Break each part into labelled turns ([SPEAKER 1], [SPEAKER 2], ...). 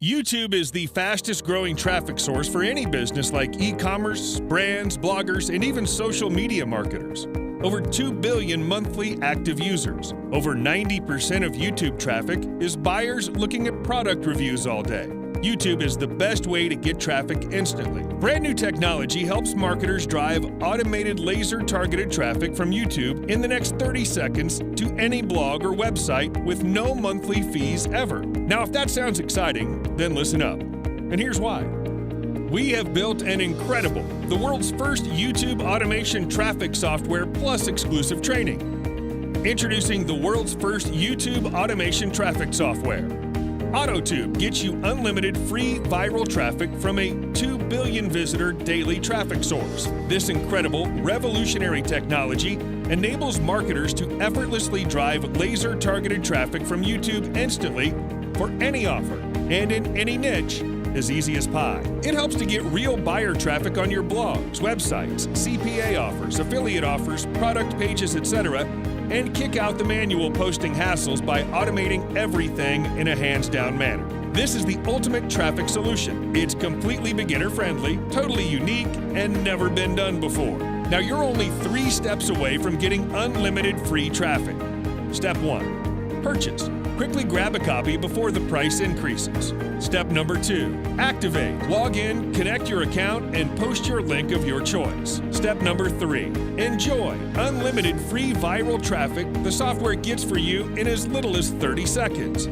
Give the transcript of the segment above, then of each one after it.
[SPEAKER 1] YouTube is the fastest growing traffic source for any business like e-commerce, brands, bloggers, and even social media marketers. Over 2 billion monthly active users. Over 90% of YouTube traffic is buyers looking at product reviews all day. YouTube is the best way to get traffic instantly. Brand new technology helps marketers drive automated laser-targeted traffic from YouTube in the next 30 seconds to any blog or website with no monthly fees ever. Now, if that sounds exciting, then listen up. And here's why. We have built an incredible, the world's first YouTube automation traffic software plus exclusive training. Introducing the world's first YouTube automation traffic software. Autotube gets you unlimited free viral traffic from a 2 billion visitor daily traffic source. This incredible, revolutionary technology enables marketers to effortlessly drive laser-targeted traffic from YouTube instantly for any offer and in any niche as easy as pie. It helps to get real buyer traffic on your blogs, websites, CPA offers, affiliate offers, product pages, etc., and kick out the manual posting hassles by automating everything in a hands-down manner. This is the ultimate traffic solution. It's completely beginner-friendly, totally unique, and never been done before. Now you're only 3 steps away from getting unlimited free traffic. Step 1. Purchase. Quickly grab a copy before the price increases. Step number 2. Activate. Log in, connect your account, and post your link of your choice. Step number 3. Enjoy. Unlimited free viral traffic the software gets for you in as little as 30 seconds.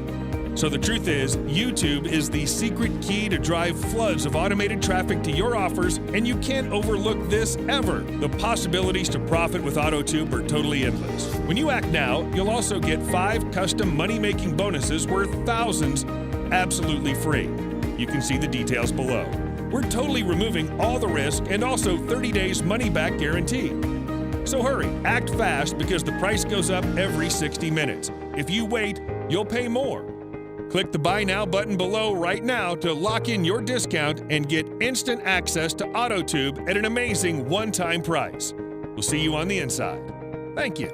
[SPEAKER 1] So the truth is, YouTube is the secret key to drive floods of automated traffic to your offers, and you can't overlook this ever. The possibilities to profit with Autotube are totally endless. When you act now, you'll also get 5 custom money-making bonuses worth thousands absolutely free. You can see the details below. We're totally removing all the risk and also 30 days money-back guarantee. So hurry, act fast because the price goes up every 60 minutes. If you wait, you'll pay more. Click the Buy Now button below right now to lock in your discount and get instant access to Autotube at an amazing one-time price. We'll see you on the inside. Thank you.